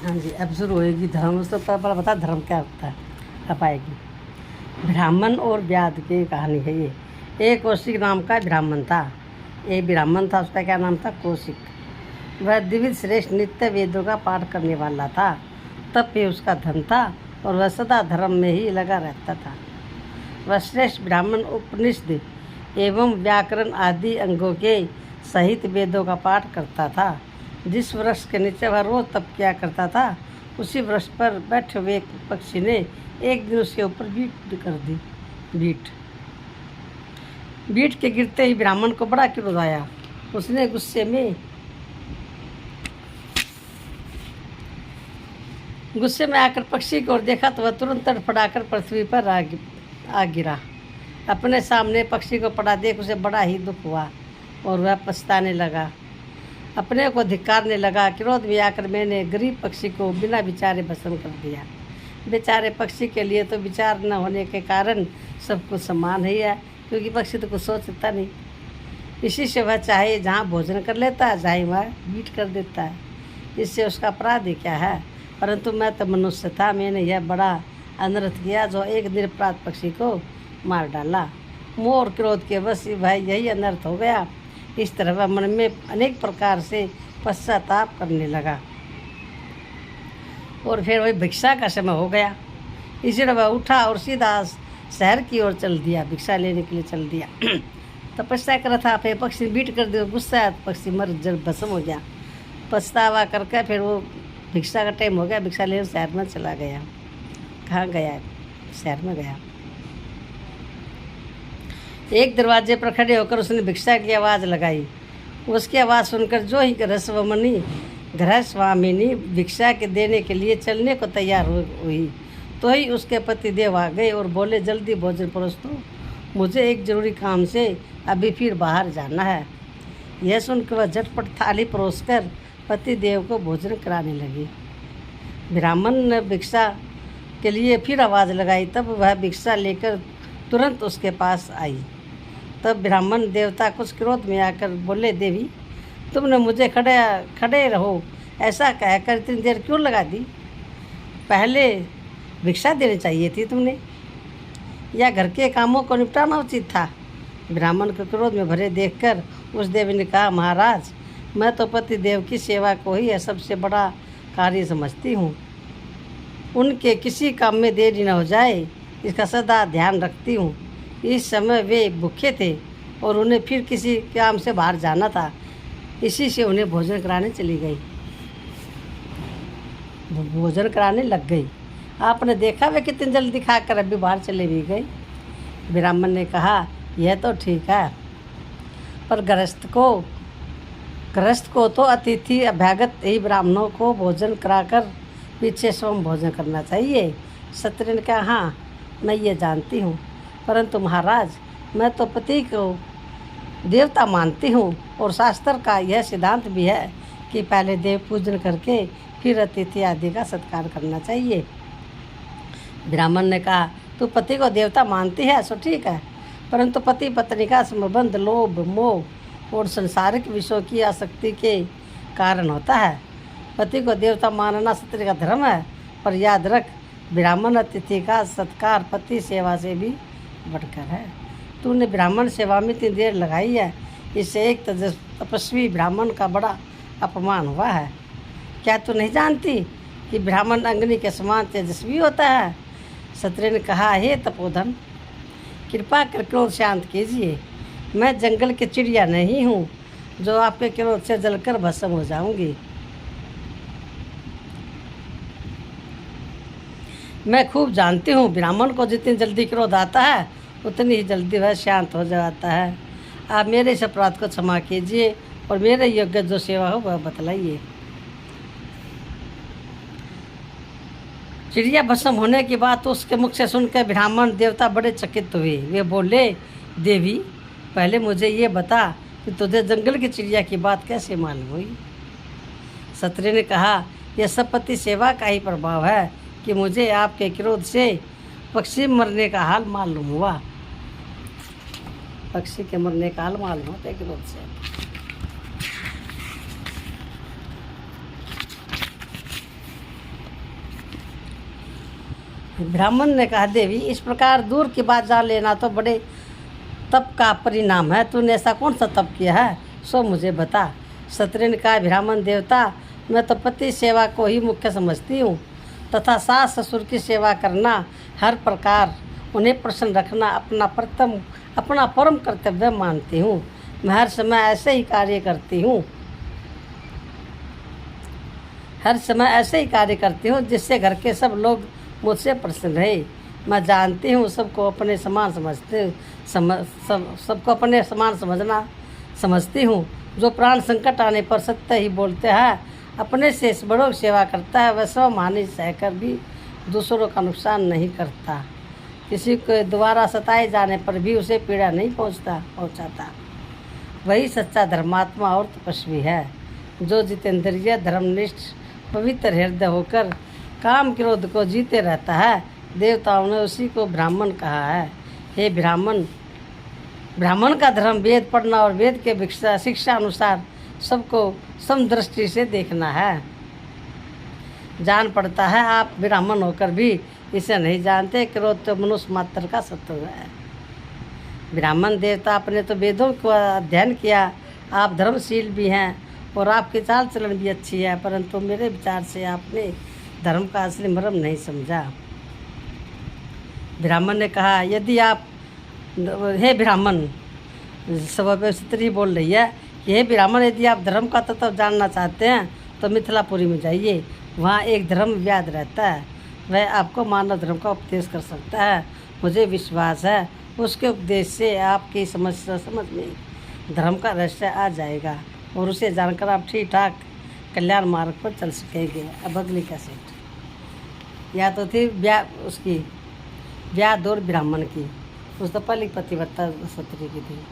हाँ जी, अब शुरू होएगी धर्म। तो पहले बता धर्म क्या होता है, अब आएगी। ब्राह्मण और व्याध की कहानी है ये। एक कौशिक नाम का ब्राह्मण था। एक ब्राह्मण था, उसका क्या नाम था? कौशिक। वह दिव्य श्रेष्ठ नित्य वेदों का पाठ करने वाला था। तब भी उसका धन था और वह सदा धर्म में ही लगा रहता था। वह श्रेष्ठ ब्राह्मण उपनिषद एवं व्याकरण आदि अंगों के सहित वेदों का पाठ करता था। जिस वृक्ष के नीचे वह रोज तप किया करता था, उसी वृक्ष पर बैठे हुए एक पक्षी ने एक दिन उसके ऊपर बीट कर दी। बीट के गिरते ही ब्राह्मण को बड़ा क्रोध आया। उसने गुस्से में आकर पक्षी को और देखा तो वह तुरंत तड़फड़ाकर पृथ्वी पर आ गिरा। अपने सामने पक्षी को पड़ा देख उसे बड़ा ही दुख हुआ और वह पछताने लगा। अपने को धिक्कारने लगा। क्रोध में आकर मैंने गरीब पक्षी को बिना विचारे भस्म कर दिया। बेचारे पक्षी के लिए तो विचार न होने के कारण सब कुछ समान ही है, क्योंकि पक्षी तो कुछ सोचता नहीं। इसी से वह चाहे जहाँ भोजन कर लेता है, चाहे वह बीट कर देता है। इससे उसका अपराध ही क्या है? परंतु मैं तो मनुष्य था, मैंने यह बड़ा अनर्थ किया जो एक निरपराध पक्षी को मार डाला। मोह और क्रोध के वश वह यही अनर्थ हो गया। इस तरह वह मन में अनेक प्रकार से पश्चाताप करने लगा और फिर वही भिक्षा का समय हो गया। इसलिए वह उठा और सीधा शहर की ओर चल दिया, भिक्षा लेने के लिए चल दिया। तपस्या कर रहा था, फिर पक्षी बीट कर दिया, गुस्सा आया, पक्षी मर जल भस्म हो गया। पछतावा करके फिर वो भिक्षा का टाइम हो गया, भिक्षा लेने शहर में चला गया। कहाँ गया? शहर में गया। एक दरवाजे पर खड़े होकर उसने भिक्षा की आवाज़ लगाई। उसकी आवाज़ सुनकर जो ही गृहस्वामिनी भिक्षा के देने के लिए चलने को तैयार हुई तो ही उसके पति देव आ गए और बोले, जल्दी भोजन परोस दो, मुझे एक जरूरी काम से अभी फिर बाहर जाना है। यह सुनकर वह झटपट थाली परोस कर पति देव को भोजन कराने लगी। ब्राह्मण ने भिक्षा के लिए फिर आवाज़ लगाई। तब वह भिक्षा लेकर तुरंत उसके पास आई। तब ब्राह्मण देवता कुछ क्रोध में आकर बोले, देवी, तुमने मुझे खड़े रहो ऐसा कहकर इतनी देर क्यों लगा दी? पहले भिक्षा देनी चाहिए थी तुमने, या घर के कामों को निपटाना उचित था। ब्राह्मण को क्रोध में भरे देखकर उस देवी ने कहा, महाराज, मैं तो पति देव की सेवा को ही सबसे बड़ा कार्य समझती हूँ। उनके किसी काम में देरी न हो जाए, इसका सदा ध्यान रखती हूँ। इस समय वे भूखे थे और उन्हें फिर किसी काम से बाहर जाना था, इसी से उन्हें भोजन कराने चली गई। भोजन कराने लग गई। आपने देखा वे कितनी जल्दी खाकर अभी बाहर चले भी गई। ब्राह्मण ने कहा, यह तो ठीक है, पर गृहस्थ को तो अतिथि अभ्यागत ही ब्राह्मणों को भोजन कराकर पीछे स्वयं भोजन करना चाहिए। क्षत्रिय ने कहा, हाँ, मैं ये जानती हूँ, परंतु महाराज, मैं तो पति को देवता मानती हूँ और शास्त्र का यह सिद्धांत भी है कि पहले देव पूजन करके फिर अतिथि आदि का सत्कार करना चाहिए। ब्राह्मण ने कहा, तू पति को देवता मानती है सो ठीक है, परंतु पति पत्नी का संबंध लोभ, मोह और संसारिक विषयों की आसक्ति के कारण होता है। पति को देवता मानना क्षत्रिय का धर्म है, पर याद रख, ब्राह्मण अतिथि का सत्कार पति सेवा से भी बढ़कर है। तूने ब्राह्मण सेवा में इतनी देर लगाई है, इससे एक तपस्वी ब्राह्मण का बड़ा अपमान हुआ है। क्या तू नहीं जानती कि ब्राह्मण अग्नि के समान तेजस्वी होता है? क्षत्रिय ने कहा, हे तपोधन, कृपा कर क्रोध शांत कीजिए। मैं जंगल की चिड़िया नहीं हूँ जो आपके क्रोध से जलकर भस्म हो जाऊंगी। मैं खूब जानती हूँ, ब्राह्मण को जितनी जल्दी क्रोध आता है उतनी ही जल्दी वह शांत हो जाता है। आप मेरे इस अपराध को क्षमा कीजिए और मेरे योग्य जो सेवा हो वह बतलाइए। चिड़िया भस्म होने की बात उसके मुख से सुनकर ब्राह्मण देवता बड़े चकित हुए। वे बोले, देवी, पहले मुझे ये बता कि तुझे जंगल की चिड़िया की बात कैसे मालूम हुई? क्षत्रिय ने कहा, यह सब पति सेवा का ही प्रभाव है कि मुझे आपके क्रोध से पक्षी मरने का हाल मालूम हुआ। पक्षी के मरने का हाल मालूम होता है क्रोध से। ब्राह्मण ने कहा, देवी इस प्रकार दूर की बात जान लेना तो बड़े तप का परिणाम है। तूने ऐसा कौन सा तप किया है, सो मुझे बता। क्षत्रिय ने कहा, ब्राह्मण देवता, मैं तो पति सेवा को ही मुख्य समझती हूँ तथा सास ससुर की सेवा करना, हर प्रकार उन्हें प्रसन्न रखना अपना परम कर्तव्य मानती हूँ। मैं हर समय ऐसे ही कार्य करती हूँ जिससे घर के सब लोग मुझसे प्रसन्न रहे। मैं जानती हूँ सबको अपने समान समझती हूँ। जो प्राण संकट आने पर सत्य ही बोलते हैं, अपने से बड़ों की सेवा करता है, वह सब हानि सहकर भी दूसरों का नुकसान नहीं करता। किसी के द्वारा सताए जाने पर भी उसे पीड़ा नहीं पहुँचाता। वही सच्चा धर्मात्मा और तपस्वी है, जो जितेंद्रिय धर्मनिष्ठ पवित्र हृदय होकर काम क्रोध को जीते रहता है। देवताओं ने उसी को ब्राह्मण कहा है। हे ब्राह्मण का धर्म वेद पढ़ना और वेद के शिक्षा अनुसार सबको समदृष्टि से देखना है। जान पड़ता है आप ब्राह्मण होकर भी इसे नहीं जानते। क्रोध तो मनुष्य मात्र का शत्रु है। ब्राह्मण देवता, आपने तो वेदों को अध्ययन किया, आप धर्मशील भी हैं और आपकी चाल चलन भी अच्छी है, परंतु मेरे विचार से आपने धर्म का असली मर्म नहीं समझा। ब्राह्मण ने कहा, यदि आप, हे ब्राह्मण, सब स्त्री बोल रही है कि हे ब्राह्मण, यदि आप धर्म का तत्व जानना चाहते हैं तो मिथिलापुरी में जाइए। वहाँ एक धर्म व्याध रहता है, वह आपको मानव धर्म का उपदेश कर सकता है। मुझे विश्वास है उसके उपदेश से आपकी समझ में धर्म का रहस्य आ जाएगा और उसे जानकर आप ठीक ठाक कल्याण मार्ग पर चल सकेंगे। अब अगली कैसेट या तो थी उसकी व्याध और ब्राह्मण की, उस तो पहली पतिव्रता क्षत्रिय की थी।